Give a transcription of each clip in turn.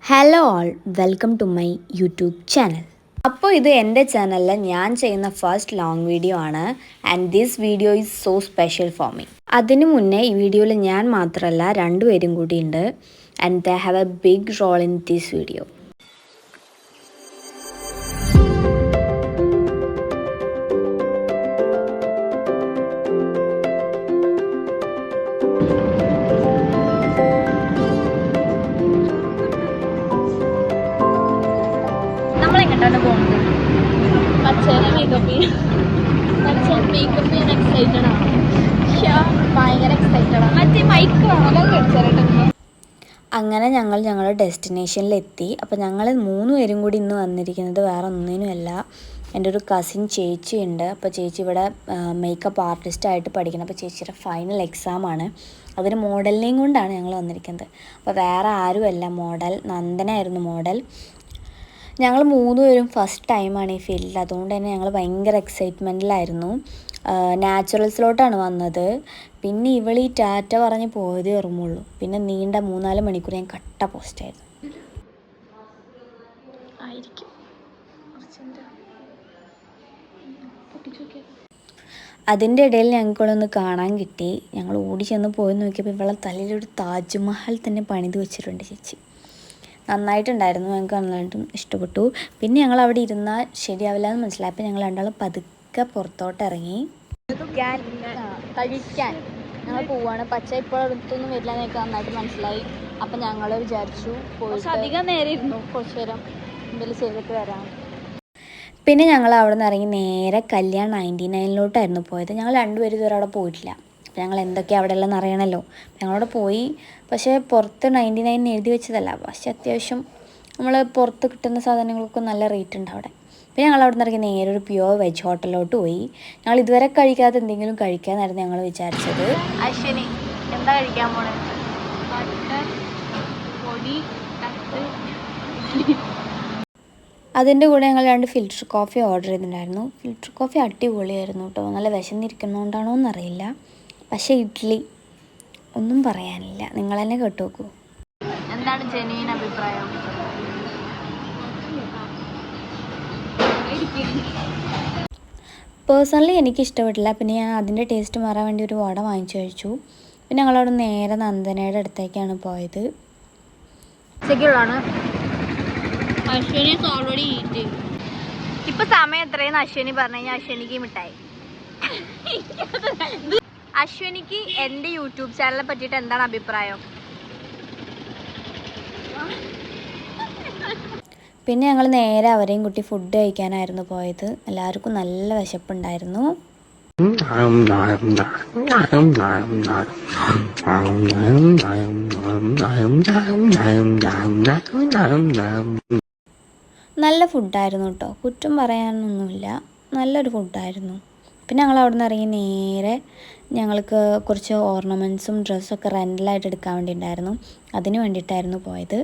Hello all, welcome to my YouTube channel. അപ്പോൾ ഇത് എൻ്റെ ചാനലിൽ ഞാൻ ചെയ്യുന്ന ഫസ്റ്റ് ലോങ് വീഡിയോ ആണ്. And this video is so special for me. അതിനു മുന്നേ ഈ വീഡിയോയിൽ ഞാൻ മാത്രമല്ല രണ്ടുപേരും കൂടിയുണ്ട്. And they have a big role in this video. പോകുന്നത് പച്ചേനെ മേക്കപ്പ് ചെയ്യാൻ എക്സൈറ്റഡ് ആണ്. ഭയങ്കര എക്സൈറ്റഡ് ആണ്. മറ്റേ മൈക്ക് അങ്ങനെ ഞങ്ങൾ ഞങ്ങളുടെ ഡെസ്റ്റിനേഷനിലെത്തി. അപ്പോൾ ഞങ്ങൾ 3 പേരും കൂടി ഇന്ന് വന്നിരിക്കുന്നത് വേറെ ഒന്നിനുമല്ല, എൻ്റെ ഒരു കസിൻ ചേച്ചിയുണ്ട്. അപ്പോൾ ചേച്ചി ഇവിടെ മേക്കപ്പ് ആർട്ടിസ്റ്റായിട്ട് പഠിക്കണം. അപ്പോൾ ചേച്ചിയുടെ ഫൈനൽ എക്സാമാണ്. അതിന് മോഡലിനെയും കൊണ്ടാണ് ഞങ്ങൾ വന്നിരിക്കുന്നത്. അപ്പോൾ വേറെ ആരുമല്ല മോഡൽ, നന്ദനായിരുന്നു മോഡൽ. ഞങ്ങൾ 3 പേരും ഫസ്റ്റ് ടൈമാണ് ഈ ഫീൽഡിൽ. അതുകൊണ്ട് തന്നെ ഞങ്ങൾ ഭയങ്കര എക്സൈറ്റ്മെൻറ്റിലായിരുന്നു. നാച്ചുറൽസിലോട്ടാണ് വന്നത്. പിന്നെ ഇവളീ ടാറ്റ പറഞ്ഞ് പോയതേ ഓർമ്മയുള്ളൂ. പിന്നെ നീണ്ട 3-4 മണിക്കൂർ ഞാൻ കട്ട പോസ്റ്റായിരുന്നു. അതിൻ്റെ ഇടയിൽ ഞങ്ങൾക്കൊന്ന് കാണാൻ കിട്ടി. ഞങ്ങൾ ഓടി ചെന്ന് പോയി നോക്കിയപ്പോൾ ഇവളെ തലയിലൊരു താജ്മഹൽ തന്നെ പണിത് വെച്ചിട്ടുണ്ട് ചേച്ചി. നന്നായിട്ടുണ്ടായിരുന്നു, ഞങ്ങൾക്ക് നന്നായിട്ടും ഇഷ്ടപ്പെട്ടു. പിന്നെ ഞങ്ങൾ അവിടെ ഇരുന്നാൽ ശരിയാവില്ല എന്ന് മനസ്സിലായപ്പോൾ ഞങ്ങൾ രണ്ടാളും പതുക്കെ പുറത്തോട്ട് ഇറങ്ങി. കഴിക്കാൻ ഞങ്ങൾ പോവാണ്. പച്ച ഇപ്പോൾ അടുത്തൊന്നും വരില്ല എന്നൊക്കെ നന്നായിട്ട് മനസ്സിലായി. അപ്പം ഞങ്ങൾ വിചാരിച്ചു പോയിട്ട് അധികം നേരം ഇരുന്നു, കുറച്ച് നേരം എന്തെങ്കിലും ചെയ്തിട്ട് വരാം. പിന്നെ ഞങ്ങൾ അവിടെ നിന്ന് ഇറങ്ങി നേരെ കല്യാൺ 99 പോയത്. ഞങ്ങൾ 2 പേരും ഇതുവരെ അവിടെ പോയിട്ടില്ല. അപ്പോൾ ഞങ്ങൾ എന്തൊക്കെയാണ് അവിടെ ഉള്ളതെന്ന് അറിയണമല്ലോ. ഞങ്ങളവിടെ പോയി. പക്ഷേ പുറത്ത് 99 എഴുതി വെച്ചതല്ല, പക്ഷെ അത്യാവശ്യം നമ്മൾ പുറത്ത് കിട്ടുന്ന സാധനങ്ങൾക്ക് നല്ല റേറ്റ് ഉണ്ട് അവിടെ. പിന്നെ ഞങ്ങൾ അവിടെ നിന്ന് ഇറങ്ങി നേരെ ഒരു പ്യുവർ വെജ് ഹോട്ടലിലോട്ട് പോയി. ഞങ്ങൾ ഇതുവരെ കഴിക്കാതെ എന്തെങ്കിലും കഴിക്കാമെന്നായിരുന്നു ഞങ്ങൾ വിചാരിച്ചത്. അശ്വിനി എന്താ കഴിക്കാൻ പോണത്? അതിൻ്റെ കൂടെ ഞങ്ങൾ 2 ഫിൽറ്റർ കോഫി ഓർഡർ ചെയ്തിട്ടുണ്ടായിരുന്നു. ഫിൽറ്റർ കോഫി അടിപൊളിയായിരുന്നു കേട്ടോ. നല്ല വിശന്നിരിക്കുന്നതുകൊണ്ടാണോ എന്നറിയില്ല. പക്ഷേ ഇഡ്ഡലി ഒന്നും പറയാനില്ല, നിങ്ങൾ തന്നെ കേട്ടു നോക്കൂ. എന്താണ് ജെന്യുയിൻ അഭിപ്രായം? പേഴ്സണലി എനിക്ക് ഇഷ്ടപ്പെട്ടില്ല. പിന്നെ ഞാൻ അതിൻ്റെ ടേസ്റ്റ് മാറാൻ വേണ്ടി ഒരു വട വാങ്ങിച്ചു കഴിച്ചു. പിന്നെ ഞങ്ങളവിടെ നേരെ നന്ദനയുടെ അടുത്തേക്കാണ് പോയത്. ഇപ്പൊ സമയം എത്രയെന്ന് അശ്വിനി പറഞ്ഞു കഴിഞ്ഞാൽ അശ്വിനിക്ക് മിഠായി. അശ്വിനിക്ക് എൻ്റെ യൂട്യൂബ് ചാനലിനെ പറ്റിയിട്ട് എന്താണ് അഭിപ്രായം? പിന്നെ ഞങ്ങൾ നേരെ അവരെയും കുട്ടി ഫുഡ് കഴിക്കാനായിരുന്നു പോയത്. എല്ലാവർക്കും നല്ല വിശപ്പുണ്ടായിരുന്നു. നല്ല ഫുഡായിരുന്നു കേട്ടോ, കുറ്റം പറയാനൊന്നുമില്ല, നല്ലൊരു ഫുഡായിരുന്നു. പിന്നെ ഞങ്ങൾ അവിടെ നിന്ന് ഇറങ്ങി നേരെ ഞങ്ങൾക്ക് കുറച്ച് ഓർണമെൻറ്റ്സും ഡ്രസ്സൊക്കെ റെൻ്റലായിട്ട് എടുക്കാൻ വേണ്ടിയിട്ടുണ്ടായിരുന്നു. അതിന് വേണ്ടിയിട്ടായിരുന്നു പോയത്.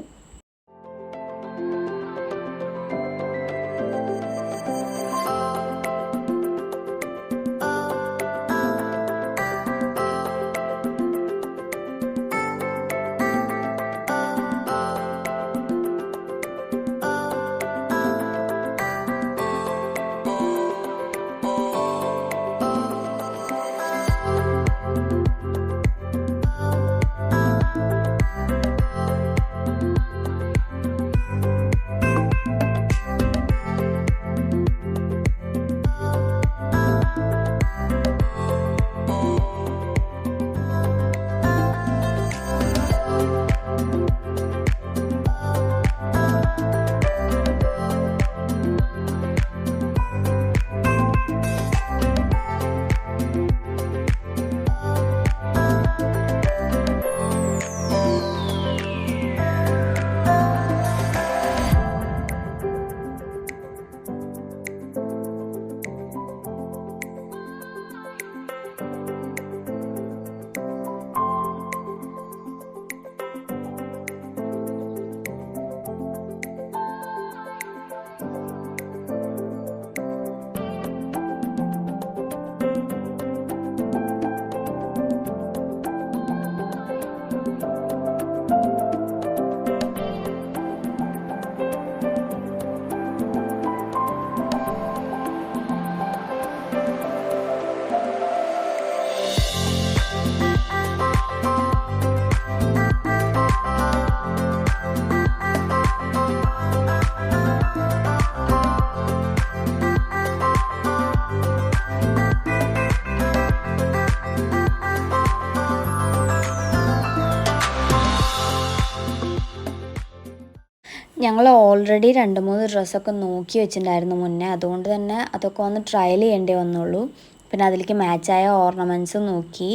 ഞങ്ങൾ ഓൾറെഡി 2-3 ഡ്രസ്സൊക്കെ നോക്കി വെച്ചിട്ടുണ്ടായിരുന്നു മുന്നേ, അതുകൊണ്ട് തന്നെ അതൊക്കെ ഒന്ന് ട്രയൽ ചെയ്യേണ്ടി വന്നുള്ളൂ. പിന്നെ അതിലേക്ക് മാച്ചായ ഓർണമെൻറ്റ്സും നോക്കി.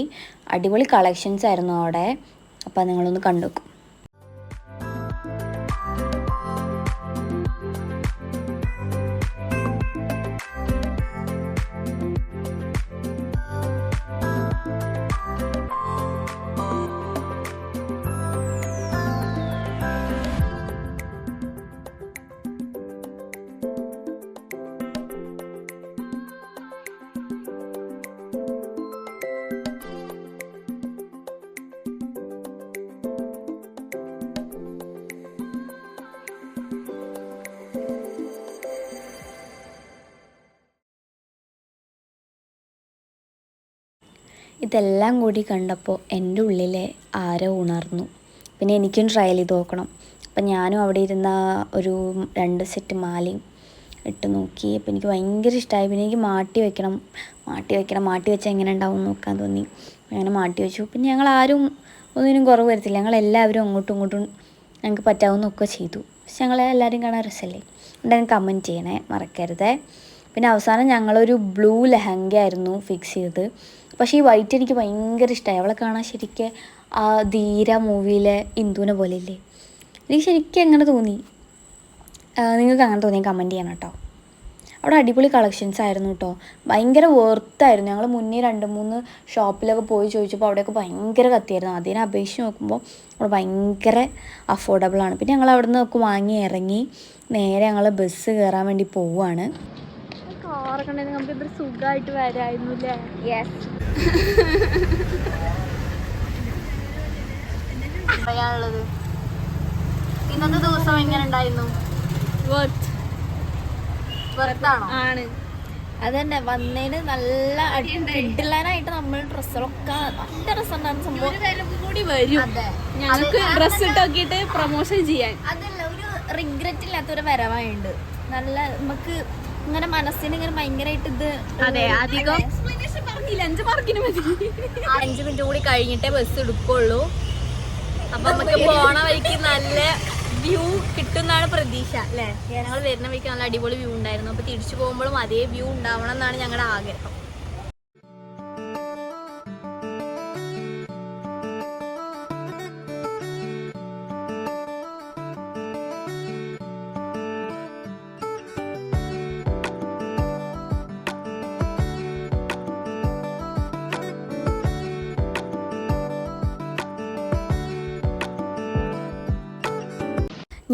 അടിപൊളി കളക്ഷൻസ് ആയിരുന്നു അവിടെ. അപ്പോൾ നിങ്ങളൊന്ന് കണ്ടു നോക്കും. ഇതെല്ലാം കൂടി കണ്ടപ്പോൾ എൻ്റെ ഉള്ളിലെ ആരോ ഉണർന്നു. പിന്നെ എനിക്കും ട്രയൽ ചെയ്ത് നോക്കണം. അപ്പം ഞാനും അവിടെ ഇരുന്ന ഒരു 2 സെറ്റ് മാലയും ഇട്ട് നോക്കി. അപ്പോൾ എനിക്ക് ഭയങ്കര ഇഷ്ടമായി. പിന്നെ എനിക്ക് മാട്ടി വെച്ചാൽ എങ്ങനെ ഉണ്ടാവും നോക്കാൻ തോന്നി. അങ്ങനെ മാട്ടി വെച്ചു. പിന്നെ ഞങ്ങളാരും ഒന്നിനും കുറവ് വരത്തില്ല. ഞങ്ങളെല്ലാവരും അങ്ങോട്ടും ഇങ്ങോട്ടും ഞങ്ങൾക്ക് പറ്റാവുന്നൊക്കെ ചെയ്തു. പക്ഷെ ഞങ്ങളെല്ലാവരും കാണാൻ രസമല്ലേ. ഉണ്ടെങ്കിൽ കമൻറ്റ് ചെയ്യണേ മറക്കരുത്. പിന്നെ അവസാനം ഞങ്ങളൊരു ബ്ലൂ ലെഹങ്ക ആയിരുന്നു ഫിക്സ് ചെയ്തത്. പക്ഷേ ഈ വൈറ്റ് എനിക്ക് ഭയങ്കര ഇഷ്ടമായി. അവളെ കാണാൻ ശരിക്കും ആ ധീര മൂവിയിലെ ഇന്ദുവിനെ പോലെ ഇല്ലേ, എനിക്ക് ശരിക്കും അങ്ങനെ തോന്നി. നിങ്ങൾക്ക് അങ്ങനെ തോന്നിയാൽ കമൻറ്റ് ചെയ്യണം കേട്ടോ. അവിടെ അടിപൊളി കളക്ഷൻസ് ആയിരുന്നു കേട്ടോ. ഭയങ്കര വർത്തായിരുന്നു. ഞങ്ങൾ മുന്നേ 2-3 ഷോപ്പിലൊക്കെ പോയി ചോദിച്ചപ്പോൾ അവിടെയൊക്കെ ഭയങ്കര കത്തിയായിരുന്നു. അതിനെ അപേക്ഷിച്ച് നോക്കുമ്പോൾ അവിടെ ഭയങ്കര അഫോർഡബിളാണ്. പിന്നെ ഞങ്ങൾ അവിടെ നിന്നൊക്കെ വാങ്ങി ഇറങ്ങി നേരെ ഞങ്ങൾ ബസ് കയറാൻ വേണ്ടി പോവുകയാണ്. കാറൊക്കെ ഉണ്ടെങ്കിൽ നമുക്ക് ഇത്ര സുഖമായിട്ട് വരായിരുന്നു അല്ലേ? യെസ്. പറയാനുള്ളത് ഇന്നത്തെ ദിവസം എങ്ങനെ ഉണ്ടായിരുന്നു? വെറുതാണോ? ആണ്. അതന്നെ വന്നതിന് നല്ല കിട്ടില്ലാനായിട്ട് നമ്മൾ ഡ്രസ്സുകളൊക്കെ നല്ല രസമുണ്ടായിരുന്ന സംഭവം കൂടി വരും. ഞങ്ങൾക്ക് ഡ്രസ്സ് ഇട്ടോക്കിയിട്ട് പ്രൊമോഷൻ ചെയ്യാൻ അതല്ല, ഒരു റിഗ്രറ്റ് ഇല്ലാത്തൊരു വരവായുണ്ട്. നല്ല നമുക്ക് ഇങ്ങനെ മനസ്സിന് ഇങ്ങനെ ഭയങ്കരമായിട്ട് ഇത്. അതെ, അധികം 5 മിനിറ്റ് കൂടി കഴിഞ്ഞിട്ടേ ബസ് എടുക്കുള്ളൂ. അപ്പൊ നമുക്ക് പോണ വഴിക്ക് നല്ല വ്യൂ കിട്ടുമെന്നാണ് പ്രതീക്ഷ അല്ലേ? ഞങ്ങൾ വരുന്ന വഴിക്ക് നല്ല അടിപൊളി വ്യൂ ഉണ്ടായിരുന്നു. അപ്പൊ തിരിച്ചു പോകുമ്പോഴും അതേ വ്യൂ ഉണ്ടാവണം എന്നാണ് ഞങ്ങളുടെ ആഗ്രഹം.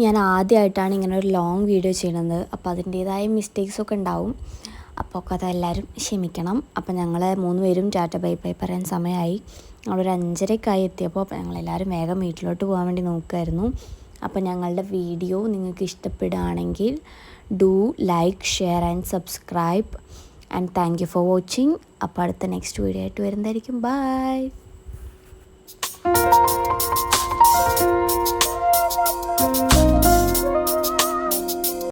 ഞാൻ ആദ്യമായിട്ടാണ് ഇങ്ങനെ ഒരു ലോങ് വീഡിയോ ചെയ്യുന്നത്. അപ്പോൾ അതിൻ്റേതായ മിസ്റ്റേക്സൊക്കെ ഉണ്ടാവും. അപ്പോൾ ഒക്കെ അതെല്ലാവരും ക്ഷമിക്കണം. അപ്പോൾ ഞങ്ങൾ 3 പേരും ടാറ്റ ബൈ ബൈ പറയാൻ സമയമായി. ഞങ്ങളൊരു 5:30 എത്തിയപ്പോൾ ഞങ്ങളെല്ലാവരും വേഗം വീട്ടിലോട്ട് പോകാൻ വേണ്ടി നോക്കുമായിരുന്നു. അപ്പോൾ ഞങ്ങളുടെ വീഡിയോ നിങ്ങൾക്ക് ഇഷ്ടപ്പെടുകയാണെങ്കിൽ do like, share and subscribe and thank you for watching. അപ്പോൾ അടുത്ത നെക്സ്റ്റ് വീഡിയോ ആയിട്ട് വരുന്നതായിരിക്കും. ബൈ.